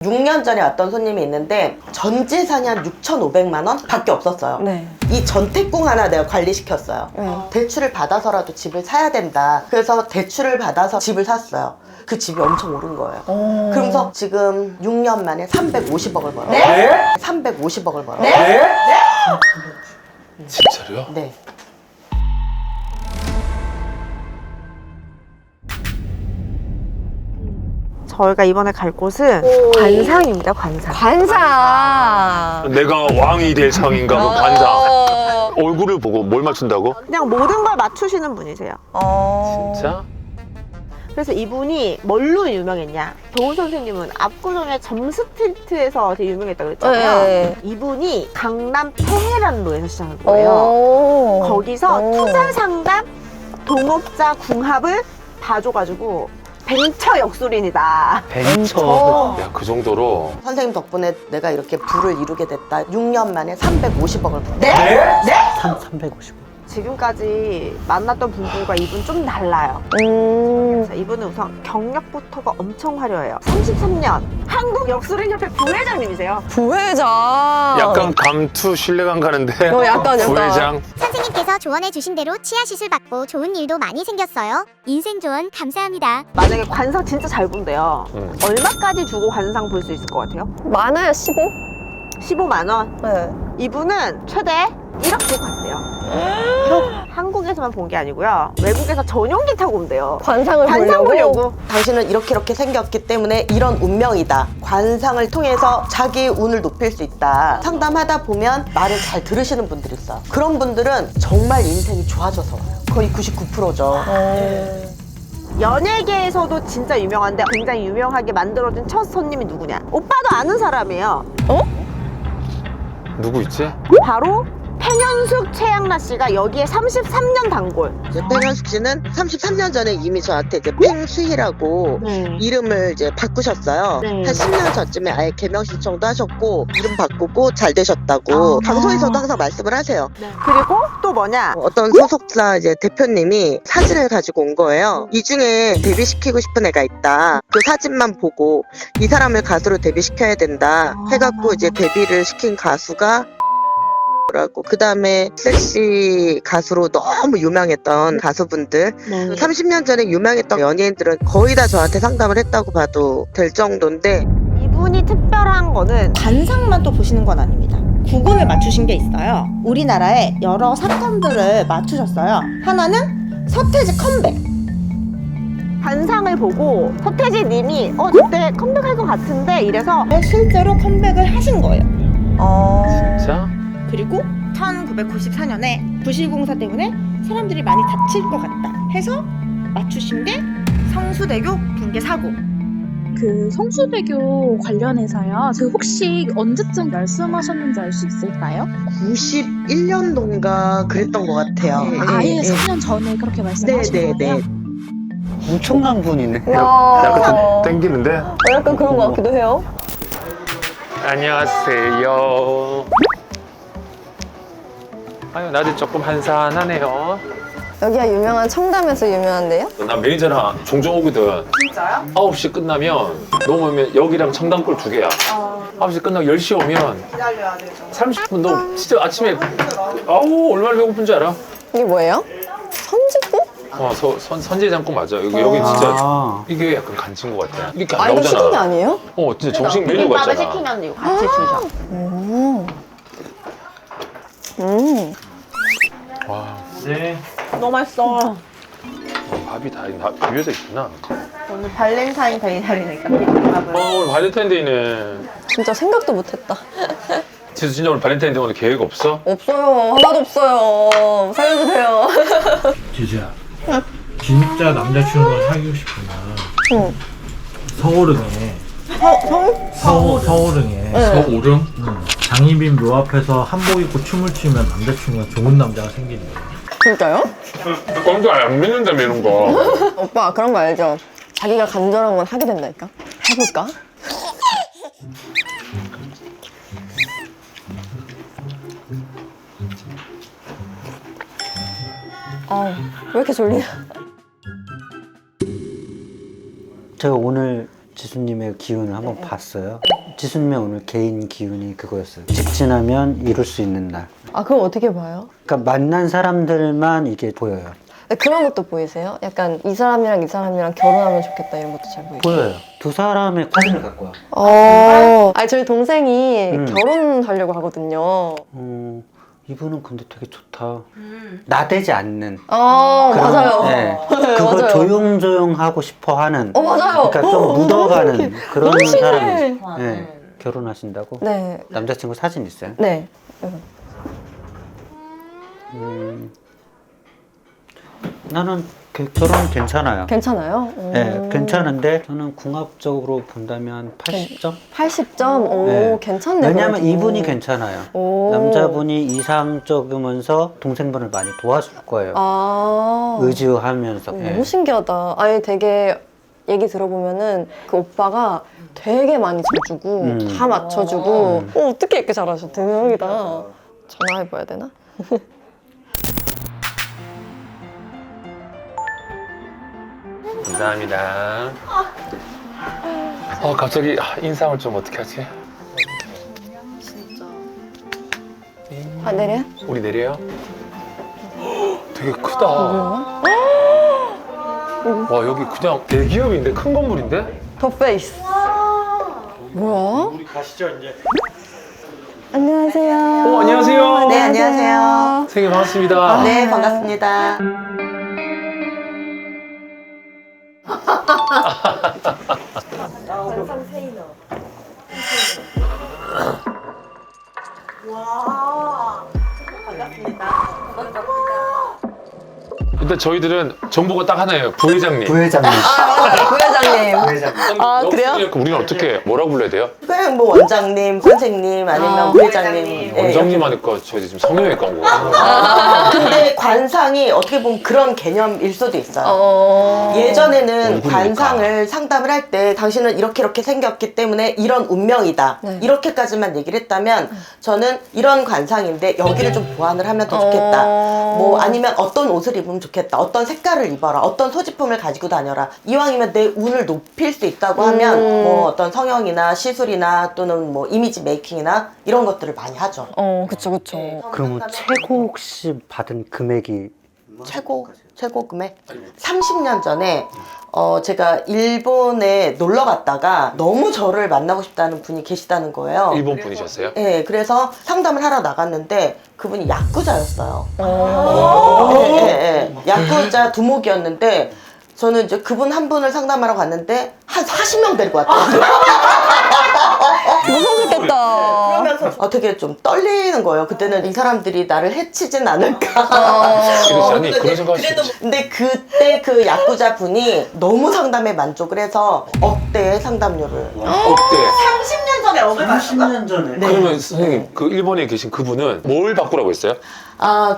6년 전에 왔던 손님이 있는데 전 재산이 한 6,500만 원 밖에 없었어요. 네. 이 전태궁 하나 내가 관리시켰어요. 대출을 받아서라도 집을 사야 된다. 그래서 대출을 받아서 집을 샀어요. 그 집이 엄청 오른 거예요. 그러면서 지금 6년 만에 350억을 벌어요. 네? 350억을 벌어요. 네? 진짜로요? 네. 저희가 이번에 갈 곳은 관상입니다. 관상. 관상. 내가 왕이 될 상인가 뭐 관상. 얼굴을 보고 뭘 맞춘다고? 그냥 모든 걸 맞추시는 분이세요. 진짜? 그래서 이분이 뭘로 유명했냐? 도훈 선생님은 압구정의 점스틸트에서 되게 유명했다고 그랬잖아요. 네. 이분이 강남 테헤란로에서 시작한 거예요. 거기서 투자 상담, 동업자 궁합을 봐줘가지고 벤처 역술인이다. 벤처. 야, 그 정도로. 선생님 덕분에 내가 이렇게 부를 이루게 됐다. 6년 만에 350억을 벌었어요. 네? 350원. 지금까지 만났던 분들과 이분 좀 달라요. 그래서 이분은 우선 경력부터가 엄청 화려해요. 33년 한국 역술인협회 부회장님이세요. 부회장. 약간 감투 신뢰감 가는데. 약간. 부회장. 선생님께서 조언해 주신 대로 치아 시술 받고 좋은 일도 많이 생겼어요. 인생 조언 감사합니다. 만약에 관상 진짜 잘 본대요. 얼마까지 주고 관상 볼 수 있을 것 같아요? 많아요, 15? 15만 원. 네. 이분은 최대 1억 주고 갔대요. 1억 한국에서만 본 게 아니고요. 외국에서 전용기 타고 온대요. 관상을 관상 보려고? 보려고. 당신은 이렇게 생겼기 때문에 이런 운명이다. 관상을 통해서 자기의 운을 높일 수 있다. 상담하다 보면 말을 잘 들으시는 분들이 있어요. 그런 분들은 정말 인생이 좋아져서 와요. 거의 99%죠. 연예계에서도 진짜 유명한데 굉장히 유명하게 만들어진 첫 손님이 누구냐? 오빠도 아는 사람이에요. 누구 있지? 바로 팽현숙, 최양락 씨가 여기에 33년 단골. 팽현숙 씨는 33년 전에 이미 저한테 이제 팽수희라고 이름을 이제 바꾸셨어요. 한 10년 전쯤에 아예 개명 신청도 하셨고 이름 바꾸고 잘 되셨다고 방송에서도 항상 말씀을 하세요. 그리고 또 뭐냐? 어떤 소속사 이제 대표님이 사진을 가지고 온 거예요. 이 중에 데뷔시키고 싶은 애가 있다. 그 사진만 보고 이 사람을 가수로 데뷔시켜야 된다. 해갖고 이제 데뷔를 시킨 가수가 라고. 그 다음에 섹시 가수로 너무 유명했던 가수분들 30년 전에 유명했던 연예인들은 거의 다 저한테 상담을 했다고 봐도 될 정도인데 이분이 특별한 거는 관상만 또 보시는 건 아닙니다. 구금을 맞추신 게 있어요. 우리나라의 여러 사건들을 맞추셨어요. 하나는 서태지 컴백. 관상을 보고 서태지 님이 그때 컴백할 것 같은데 이래서 실제로 컴백을 하신 거예요. 진짜? 그리고 1994년에 부실공사 때문에 사람들이 많이 다칠 것 같다 해서 맞추신 게 성수대교 붕괴 사고. 그 성수대교 관련해서요. 그 혹시 언제쯤 말씀하셨는지 알 수 있을까요? 91년도인가 그랬던 것 같아요. 아예 4년 전에 그렇게 말씀하신 거예요? 엄청난 분이네. 약간 좀 땡기는데? 약간 그런 것 같기도 해요. 안녕하세요. 아유, 날이 조금 한산하네요. 여기가 유명한 청담에서 유명한데요? 나 매니저랑 종종 오거든. 진짜요? 9시 끝나면 넘으면 여기랑 청담골 2개야. 9시 끝나고 10시 오면 기다려야 되죠. 30분 너 진짜 아침에 아우 얼마나 배고픈 줄 알아? 이게 뭐예요? 선지국? 선제장국 맞아. 여기 진짜 이게 약간 간친 것 같아. 이렇게 안 이거 시킨 게 나오잖아. 아니에요? 진짜 정식 메뉴 비빔밥을 같잖아. 시키면 이거 같이 주셔. 와, 너무 맛있어. 밥이 다 비벼져 있구나. 오늘 발렌타인데이 날이니까 비빔밥을. 오늘 발렌타인데이네. 진짜 생각도 못했다. 지수 진짜 오늘 발렌타인데이 오늘 계획 없어? 없어요. 하나도 없어요. 살려주세요. 지수야, 진짜 남자친구가 사귀고 싶으면 서울흥에 서울흥에 서울은? 장희빈 묘 앞에서 한복 입고 춤을 추면 남자친구가 좋은 남자가 생기는 거야. 진짜요? 깜짝 안 믿는다며 이런 거. 오빠 그런 거 알죠? 자기가 간절한 건 하게 된다니까? 해볼까? 왜 이렇게 졸리냐? 제가 오늘 지수님의 기운을 한번 봤어요. 지수님의 오늘 개인 기운이 그거였어요. 직진하면 이룰 수 있는 날. 아, 그럼 어떻게 봐요? 그러니까 만난 사람들만 이게 보여요. 그런 것도 보이세요? 약간 이 사람이랑 결혼하면 좋겠다 이런 것도 잘 보이세요? 보여요. 두 사람의 사진을 갖고 와. 아니 저희 동생이 결혼하려고 하거든요. 이분은 근데 되게 좋다. 나대지 않는. 맞아요. 네. 그거 맞아요. 조용조용 하고 싶어 하는. 맞아요. 그러니까 좀 묻어가는 그런 너무 신기해. 사람이. 네. 결혼하신다고? 네. 남자친구 사진 있어요? 네. 나는 결혼 괜찮아요. 괜찮아요? 네, 괜찮은데 저는 궁합적으로 본다면 80점? 80점? 오, 네. 괜찮네. 왜냐면 그래도. 이분이 괜찮아요. 오. 남자분이 이상적이면서 동생분을 많이 도와줄 거예요. 의지하면서. 네. 너무 신기하다. 아니 되게 얘기 들어보면은 그 오빠가 되게 많이 져주고 다 맞춰주고 어떻게 이렇게 잘하셔? 대박이다. 전화해봐야 되나? 감사합니다. 갑자기 인상을 좀 어떻게 하지? 내려? 우리 내려요? 되게 크다. 와, 여기 그냥 대기업인데? 큰 건물인데? 더 페이스. 뭐야? 우리 가시죠 이제. 안녕하세요. 안녕하세요. 네, 안녕하세요. 선생님 반갑습니다. 네, 반갑습니다. 일단 저희들은 정보가 딱 하나예요. 부회장님. 부회장님. 부회장님. 부회장님. 그래요? 우리는 어떻게 뭐라고 불러야 돼요? 그냥 뭐 원장님, 선생님 아니면 부회장님. 네. 원장님 하니까 저희 지금 성형외과 온 거고. 근데 관상이 어떻게 보면 그런 개념일 수도 있어요. 예전에는 얼굴이니까. 관상을 상담을 할 때 당신은 이렇게 생겼기 때문에 이런 운명이다. 네. 이렇게까지만 얘기를 했다면 저는 이런 관상인데 여기를 좀 보완을 하면 더 좋겠다. 뭐 아니면 어떤 옷을 입으면 좋겠다. 어떤 색깔을 입어라. 어떤 소지품을 가지고 다녀라. 이왕이면 내 운을 높일 수 있다고 하면 뭐 어떤 성형이나 시술이나 또는 뭐 이미지 메이킹이나 이런 것들을 많이 하죠. 그쵸. 그러면 최고 혹시 받은 금액이 최고 금액? 30년 전에 제가 일본에 놀러 갔다가 너무 저를 만나고 싶다는 분이 계시다는 거예요. 일본 분이셨어요? 네, 그래서 상담을 하러 나갔는데 그분이 야쿠자였어요. 야쿠자 두목이었는데 저는 이제 그분 한 분을 상담하러 갔는데 한 40명 데리고 왔더라고요. 무서웠겠다. 그러면서 되게 좀 떨리는 거예요. 그때는 이 사람들이 나를 해치진 않을까. 아니 그런 생각할 수 있지. 근데 그때 그 야쿠자 분이 너무 상담에 만족을 해서 억대의 상담료를. 어때? 30년 전에 억을 30년 전에. 그러면 선생님 그 일본에 계신 그분은 뭘 바꾸라고 했어요?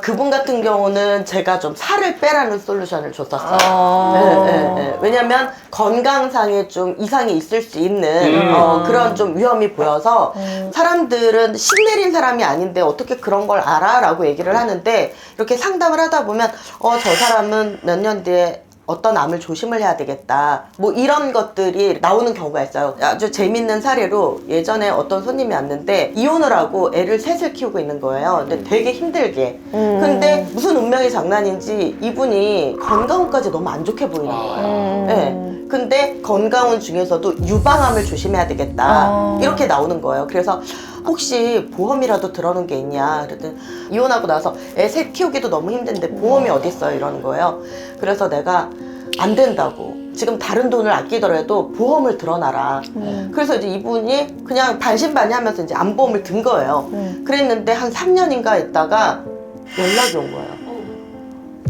그분 같은 경우는 제가 좀 살을 빼라는 솔루션을 줬었어요. 왜냐면 건강상에 좀 이상이 있을 수 있는 그런 좀 위험이 보여서 사람들은 신내린 사람이 아닌데 어떻게 그런 걸 알아? 라고 얘기를 하는데 이렇게 상담을 하다 보면 저 사람은 몇 년 뒤에 어떤 암을 조심을 해야 되겠다. 뭐 이런 것들이 나오는 경우가 있어요. 아주 재밌는 사례로 예전에 어떤 손님이 왔는데 이혼을 하고 애를 셋을 키우고 있는 거예요. 근데 되게 힘들게. 근데 무슨 운명이 장난인지 이분이 건강운까지 너무 안 좋게 보이는 거예요. 네. 근데 건강운 중에서도 유방암을 조심해야 되겠다. 이렇게 나오는 거예요. 그래서 혹시 보험이라도 들어놓은 게 있냐 그랬더니 이혼하고 나서 애 셋 키우기도 너무 힘든데 보험이 어딨어요 이러는 거예요. 그래서 내가 안 된다고 지금 다른 돈을 아끼더라도 보험을 들어놔라. 그래서 이제 이분이 그냥 반신반의하면서 이제 암보험을 든 거예요. 그랬는데 한 3년인가 있다가 연락이 온 거예요.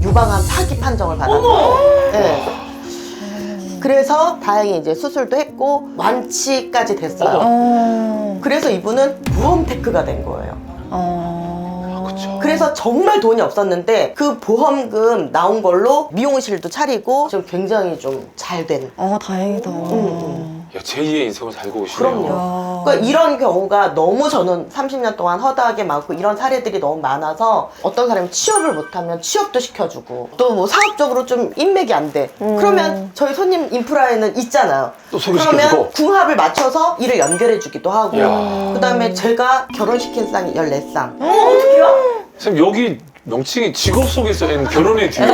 유방암 사기 판정을 받았어요. 네. 그래서 다행히 이제 수술도 했고 완치까지 됐어요. 그래서 이분은 보험 테크가 된 거예요. 그래서 정말 돈이 없었는데 그 보험금 나온 걸로 미용실도 차리고 지금 굉장히 좀 잘 된. 다행이다. 야, 제2의 인생을 살고 오시네요. 그럼요. 그러니까 이런 경우가 너무 저는 30년 동안 허다하게 많고 이런 사례들이 너무 많아서 어떤 사람이 취업을 못하면 취업도 시켜주고 또 뭐 사업적으로 좀 인맥이 안 돼. 그러면 저희 손님 인프라에는 있잖아요. 또 소개시켜주고. 그러면 궁합을 맞춰서 일을 연결해주기도 하고 이야. 그다음에 제가 결혼시킨 쌍이 14쌍. 선생님 여기 명칭이 직업 속에서 엔 결혼의 뒤로.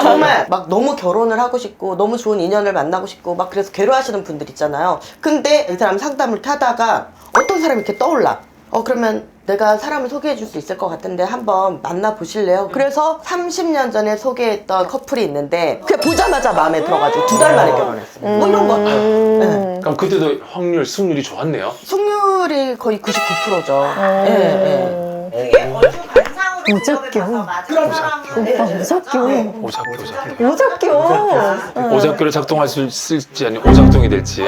정말 막 너무 결혼을 하고 싶고 너무 좋은 인연을 만나고 싶고 막 그래서 괴로워하시는 분들 있잖아요. 근데 이 사람 상담을 타다가 어떤 사람이 이렇게 떠올라. 그러면 내가 사람을 소개해 줄 수 있을 것 같은데 한번 만나보실래요? 그래서 30년 전에 소개했던 커플이 있는데 그냥 보자마자 마음에 들어가지고 2달 만에 결혼했어요. 뭐 이런 거. 네. 그럼 그때도 확률, 승률이 좋았네요. 승률이 거의 99%죠. 예. 이게 얼굴 관상으로 오작교. 그런 사람은 오빠 오작교. 오작교. 오작교. 오작교를 작동할 수 있을지 아니면 오작동이 될지.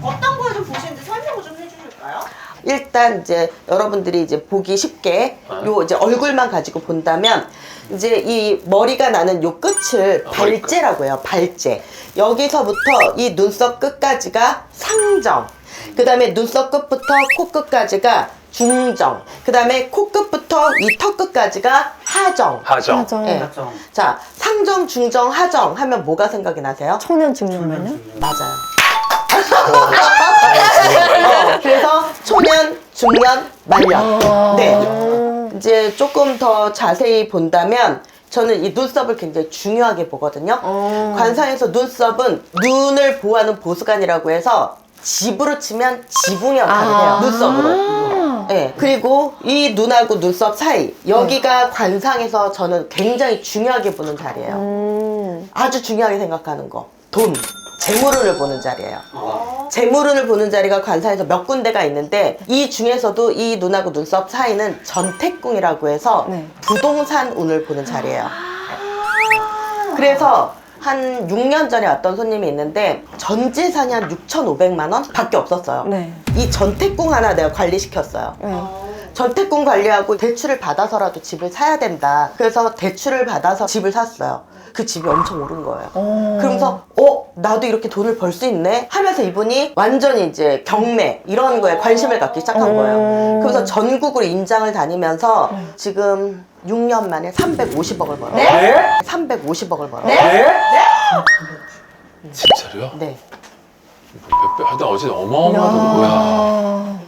어떤 걸 좀 보시는지 설명을 좀 해주실까요? 일단 이제 여러분들이 이제 보기 쉽게 요 이제 얼굴만 가지고 본다면 이제 이 머리가 나는 요 끝을 발제라고 해요. 발제. 여기서부터 이 눈썹 끝까지가 상정. 그 다음에 눈썹 끝부터 코끝까지가 중정. 그 다음에 코끝부터 이 턱 끝까지가 하정. 하정. 예. 자, 상정, 중정, 하정 하면 뭐가 생각이 나세요? 청년 중년면요? 맞아요. 그래서 초년, 중년, 말년. 네. 이제 조금 더 자세히 본다면 저는 이 눈썹을 굉장히 중요하게 보거든요. 관상에서 눈썹은 눈을 보호하는 보수관이라고 해서 집으로 치면 지붕 역할을 해요. 눈썹으로. 네. 그리고 이 눈하고 눈썹 사이 여기가 관상에서 저는 굉장히 중요하게 보는 자리예요. 아주 중요하게 생각하는 거. 돈. 재물운을 보는 자리예요. 재물운을 보는 자리가 관상에서 몇 군데가 있는데 이 중에서도 이 눈하고 눈썹 사이는 전택궁이라고 해서 부동산 운을 보는 자리예요. 그래서 한 6년 전에 왔던 손님이 있는데 전 재산이 한 6,500만 원 밖에 없었어요. 네. 이 전택궁 하나 내가 관리시켰어요. 전택궁 관리하고 대출을 받아서라도 집을 사야 된다. 그래서 대출을 받아서 집을 샀어요. 그 집이 엄청 오른 거예요. 그러면서 나도 이렇게 돈을 벌 수 있네 하면서 이분이 완전히 이제 경매 이런 거에 관심을 갖기 시작한 거예요. 그래서 전국으로 임장을 다니면서 지금 6년 만에 350억을 벌어요. 네? 350억을 벌어요. 진짜로요? 네. 하여튼 어제 어마어마하던 거야.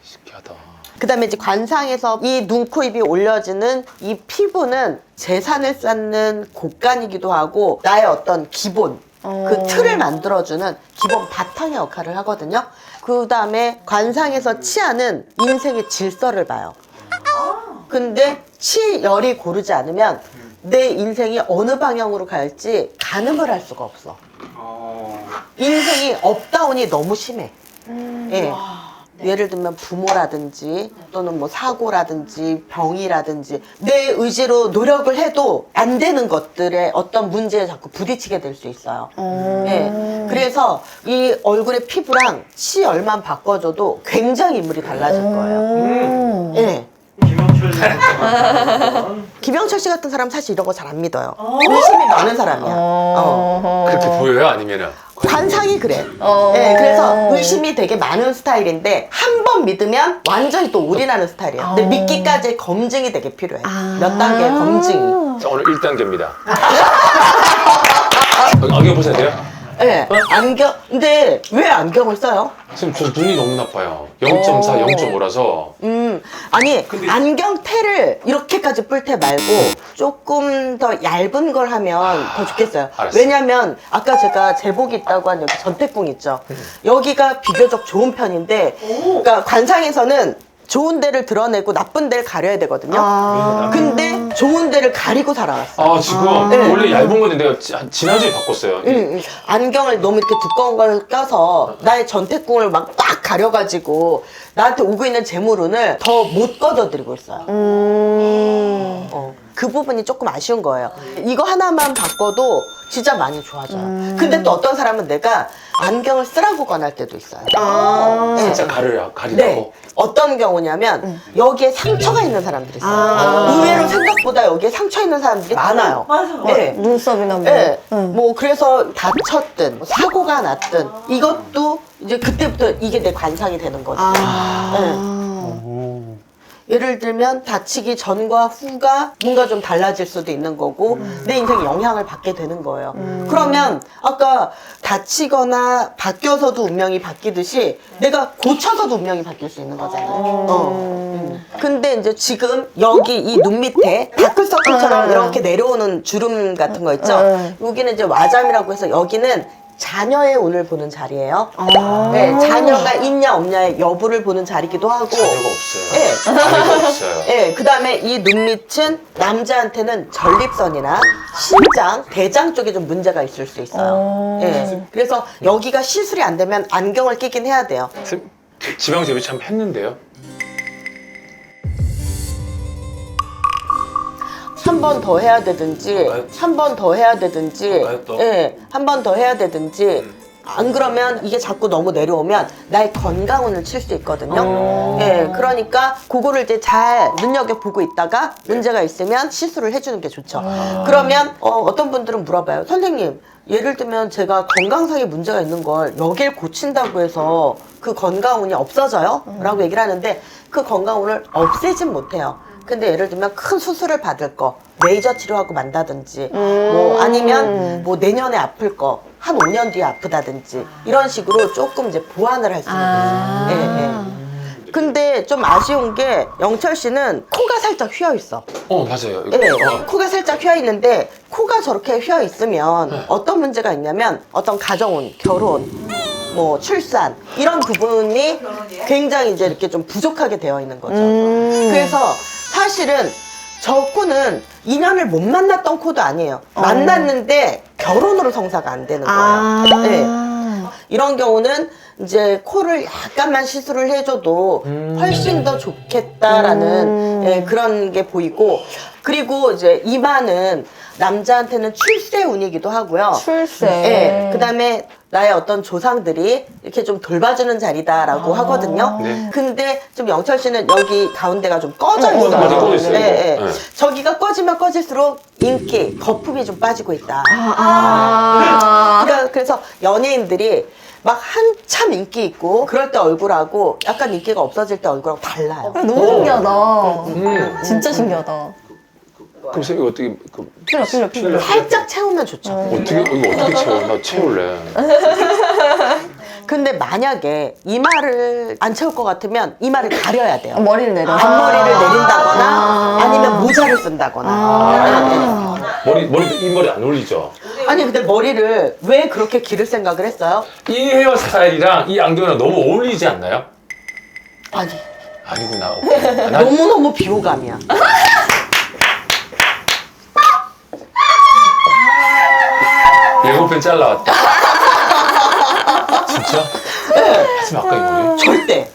신기하다. 그 다음에 이제 관상에서 이 눈, 코, 입이 올려지는 이 피부는 재산을 쌓는 곳간이기도 하고 나의 어떤 기본, 그 틀을 만들어주는 기본 바탕의 역할을 하거든요. 그 다음에 관상에서 치아는 인생의 질서를 봐요. 근데 치열이 고르지 않으면 내 인생이 어느 방향으로 갈지 가늠을 할 수가 없어. 인생이 업다운이 너무 심해. 예. 예를 들면 부모라든지 또는 뭐 사고라든지 병이라든지 내 의지로 노력을 해도 안 되는 것들에 어떤 문제에 자꾸 부딪히게 될 수 있어요. 예. 그래서 이 얼굴의 피부랑 치열만 바꿔줘도 굉장히 인물이 달라질 거예요. 예. 김영철 씨 같은 사람 사실 이런 거 잘 안 믿어요. 의심이 많은 사람이야. 그렇게 보여요? 아니면은? 관상이 그래. 네, 그래서 의심이 되게 많은 스타일인데 한 번 믿으면 완전히 또 올인하는 스타일이에요. 근데 믿기까지 검증이 되게 필요해. 몇 단계의 검증이. 자, 오늘 1단계입니다. 안경 벗어야 돼요? 네, 안경. 근데 왜 안경을 써요? 지금 저 눈이 너무 나빠요. 0.4, 0.5라서. 아니 안경테를 이렇게까지 뿔테 말고 조금 더 얇은 걸 하면 더 좋겠어요. 알았어. 왜냐면 아까 제가 제복이 있다고 한 여기 전택궁 있죠. 여기가 비교적 좋은 편인데 그러니까 관상에서는 좋은 데를 드러내고 나쁜 데를 가려야 되거든요. 근데 좋은 데를 가리고 살아왔어. 지금 네. 원래 얇은 건데 내가 지난주에 바꿨어요. 안경을 너무 이렇게 두꺼운 걸 껴서 나의 전택궁을 막 딱 가려가지고 나한테 오고 있는 재물운을 더 못 꺼져드리고 있어요. 그 부분이 조금 아쉬운 거예요. 이거 하나만 바꿔도 진짜 많이 좋아져요. 근데 또 어떤 사람은 내가 안경을 쓰라고 권할 때도 있어요. 진짜 가리라고? 네. 어떤 경우냐면 여기에 상처가 있는 사람들이 있어요. 의외로 생각보다 여기에 상처 있는 사람들이 많아요. 네. 눈썹이나 뭐. 네. 뭐 그래서 다쳤든 뭐 사고가 났든 이것도 이제 그때부터 이게 내 관상이 되는 거죠. 네. 예를 들면 다치기 전과 후가 뭔가 좀 달라질 수도 있는 거고 내 인생에 영향을 받게 되는 거예요. 그러면 아까 다치거나 바뀌어서도 운명이 바뀌듯이 내가 고쳐서도 운명이 바뀔 수 있는 거잖아요. 근데 이제 지금 여기 이 눈 밑에 다크서클처럼 이렇게 내려오는 주름 같은 거 있죠? 여기는 이제 와잠이라고 해서 여기는 자녀의 운을 보는 자리예요. 네, 자녀가 있냐 없냐의 여부를 보는 자리기도 하고. 자녀가 없어요. 네. 자녀가 없어요. 네, 그 다음에 이 눈밑은 남자한테는 전립선이나 신장, 대장 쪽에 좀 문제가 있을 수 있어요. 네, 그래서 여기가 시술이 안 되면 안경을 끼긴 해야 돼요. 선생님, 지방 재배치 한번 했는데요? 한 번 더 해야 되든지, 한 번 더 해야 되든지, 예, 한 번 더 해야 되든지, 안 그러면 이게 자꾸 너무 내려오면 나의 건강운을 칠 수 있거든요. 예, 그러니까 그거를 이제 잘 눈여겨보고 있다가 문제가 있으면 시술을 해주는 게 좋죠. 그러면 어떤 분들은 물어봐요. 선생님, 예를 들면 제가 건강상의 문제가 있는 걸 여길 고친다고 해서 그 건강운이 없어져요? 라고 얘기를 하는데 그 건강운을 없애진 못해요. 근데 예를 들면 큰 수술을 받을 거, 레이저 치료하고 만다든지, 뭐 아니면 뭐 내년에 아플 거, 한 5년 뒤에 아프다든지, 이런 식으로 조금 이제 보완을 할 수 있는 거죠. 예, 예. 근데 좀 아쉬운 게 영철 씨는 코가 살짝 휘어 있어. 맞아요. 이거. 네, 코가 살짝 휘어 있는데 코가 저렇게 휘어 있으면 어떤 문제가 있냐면 어떤 가정운, 결혼, 뭐 출산 이런 부분이 굉장히 이제 이렇게 좀 부족하게 되어 있는 거죠. 그래서 사실은 저 코는 인연을 못 만났던 코도 아니에요. 만났는데 결혼으로 성사가 안 되는 거예요. 네. 이런 경우는 이제 코를 약간만 시술을 해줘도 훨씬 더 좋겠다라는 예, 그런 게 보이고, 그리고 이제 이마는 남자한테는 출세 운이기도 하고요. 출세. 예, 그 다음에 나의 어떤 조상들이 이렇게 좀 돌봐주는 자리다라고 하거든요. 네. 근데 좀 영철 씨는 여기 가운데가 좀 꺼져 있어요. 맞아, 꺼져 있어요, 예, 이거. 예. 네. 저기가 꺼지면 꺼질수록 인기, 거품이 좀 빠지고 있다. 그래서 연예인들이 막 한참 인기 있고 그럴 때 얼굴하고 약간 인기가 없어질 때 얼굴하고 달라요. 너무 신기하다. 진짜 신기하다. 그럼 선생님 이거 어떻게 필러. 살짝 채우면 좋죠. 이거 어떻게 채워? 나 채울래. 근데 만약에 이마를 안 채울 것 같으면 이마를 가려야 돼요. 머리를 내려. 앞머리를 내린다거나 아니면 모자를 쓴다거나. 이 머리 안 어울리죠? 아니 근데 머리를 왜 그렇게 기를 생각을 했어요? 이 헤어스타일이랑 이 안경이랑 너무 어울리지 않나요? 아니 아니구나. 오케이. 너무너무 비호감이야. 예고편 잘라왔다. 진짜? 하지 마, 아까 이 머리. 절대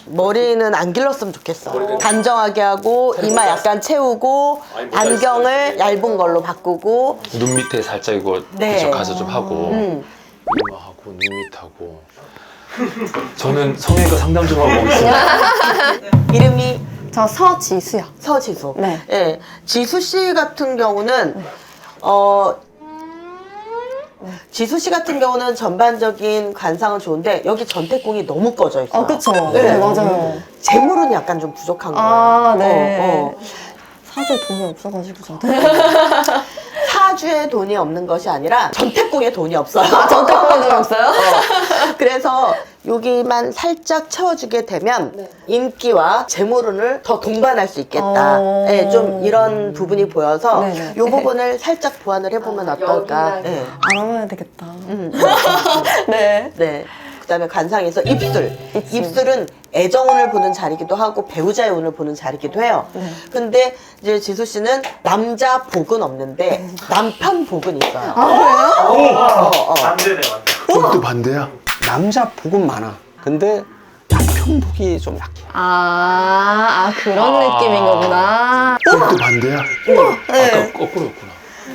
머리는 안 길렀으면 좋겠어. 단정하게 하고 이마 약간 채우고 안경을 얇은 걸로 바꾸고. 눈 밑에 살짝 이거 네. 그쪽 가서 좀 하고 이마하고 눈 밑하고. 저는 성형외과 상담 좀 하고 오겠습니다. 이름이 저 서지수요. 서지수. 네. 예, 지수 씨 같은 경우는 지수 씨 같은 경우는 전반적인 관상은 좋은데 여기 전태궁이 너무 꺼져 있어요. 그쵸. 네. 네, 맞아요. 재물은 약간 좀 부족한 거예요. 네. 사실 돈이 없어가지고 저도. 사주에 돈이 없는 것이 아니라 전태궁에 돈이 없어요. 전태궁에 돈이 없어요? 그래서 여기만 살짝 채워주게 되면 인기와 재물운을 더 동반할 수 있겠다. 네, 좀 이런 부분이 보여서 네네. 이 부분을 살짝 보완을 해보면 어떨까. 네. 알아봐야 되겠다. 네. 네. 그다음에 관상에서 입술은 애정운을 보는 자리기도 하고 배우자의 운을 보는 자리기도 해요. 근데 이제 지수 씨는 남자 복은 없는데 남편 복은 있어요. 반대네, 완전. 또 반대야? 남자 복은 많아. 근데 남편 복이 좀 약해. 그런 느낌인 거구나. 또 반대야? 아까 거꾸로였구나.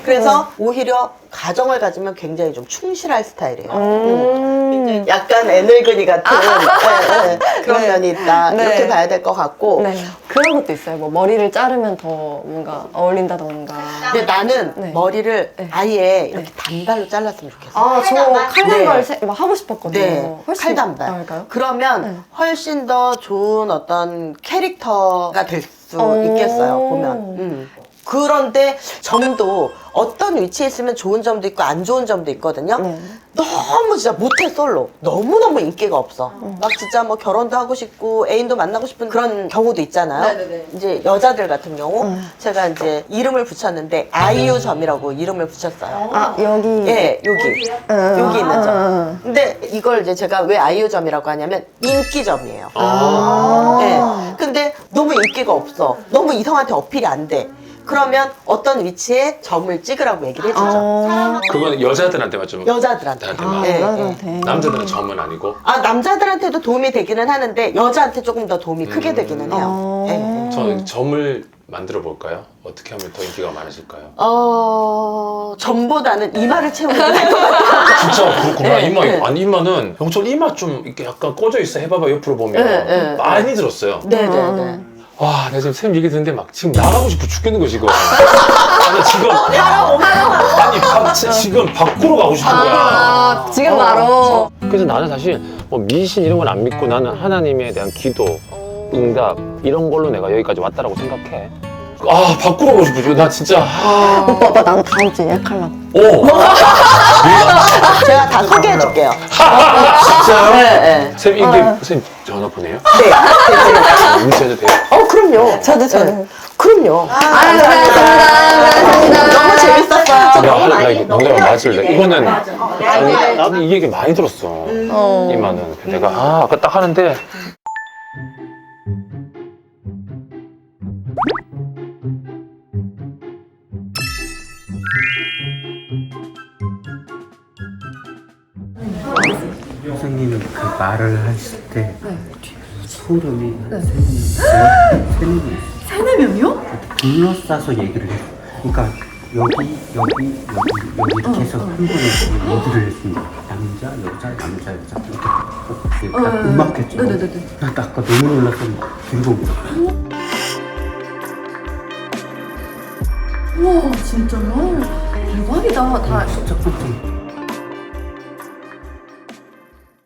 그래서 오히려 가정을 가지면 굉장히 좀 충실할 스타일이에요. 굉장히 약간 애늙은이 같은 그런 네. 면이 있다. 네. 이렇게 봐야 될 것 같고. 네. 그런 것도 있어요. 뭐 머리를 자르면 더 뭔가 어울린다던가. 근데 나는 네. 머리를 네. 아예 이렇게 단발로 잘랐으면 좋겠어. 아, 저 칼단발 네. 막 하고 싶었거든요. 네, 훨씬 칼단발. 나을까요? 그러면 네. 훨씬 더 좋은 어떤 캐릭터가 될 수 있겠어요, 보면. 그런데 점도 어떤 위치에 있으면 좋은 점도 있고 안 좋은 점도 있거든요. 네. 너무 진짜 모태솔로 너무너무 인기가 없어. 막 진짜 뭐 결혼도 하고 싶고 애인도 만나고 싶은 그런 경우도 있잖아요. 네네네. 이제 여자들 같은 경우 제가 이제 이름을 붙였는데 아이유점이라고 이름을 붙였어요. 아, 여기. 예, 여기. 여기 있는 점. 근데 이걸 이제 제가 왜 아이유점이라고 하냐면 인기점이에요. 예. 근데 너무 인기가 없어. 너무 이성한테 어필이 안 돼. 그러면 어떤 위치에 점을 찍으라고 얘기를 해주죠. 그건 여자들한테만 좀. 여자들한테만. 예, 예. 여자한테. 남자들은 점은 아니고. 아, 남자들한테도 도움이 되기는 하는데 여자한테 조금 더 도움이 크게 되기는 해요. 예, 예. 저 점을 만들어 볼까요? 어떻게 하면 더 인기가 많아질까요? 점보다는 이마를 채우는 게 나을 것 같아요. 진짜 그렇구나. 네, 이마. 네. 아니, 이마는 영철 이마 좀 이렇게 약간 꺼져 있어. 해봐봐. 옆으로 보면. 네, 네, 많이 들었어요. 네네네. 와, 내가 지금 쌤 얘기 듣는데 막 지금 나가고 싶어 죽겠는 거 지금. 아니, 지금. 아니, 지금 밖으로 가고 싶은 거야. 아, 지금 바로. 그래서 나는 사실 뭐 미신 이런 건 안 믿고 나는 하나님에 대한 기도, 응답 이런 걸로 내가 여기까지 왔다라고 생각해. 아, 밖으로 가고 싶어. 나 진짜. 오빠, 나는 다음 주에 예약하려고. 오. 제가 다 소개해줄게요. 진짜요? 네, 쌤 이게 쌤 전화번호예요? 네. 문자도 돼요? 그럼요. 저도. 그럼요. 감사합니다. 너무 재밌었어요. 나 이거 농담 맞을래? 이거는 아니, 나도 이 얘기 많이 들었어. 이마는 내가 아까 딱 하는데 선생님 그 말을 하실 때 소름이 세네 명이요? 둘러싸서 얘기를 해요. 그러니까 여기 이렇게 해서 한 번에 얘기를 했습니다. 남자, 여자 이렇게 딱 음악했죠. 나 아까 너무 놀라서 막 들고 우와, 진짜요? 대박이다. 다 진짜 깜짝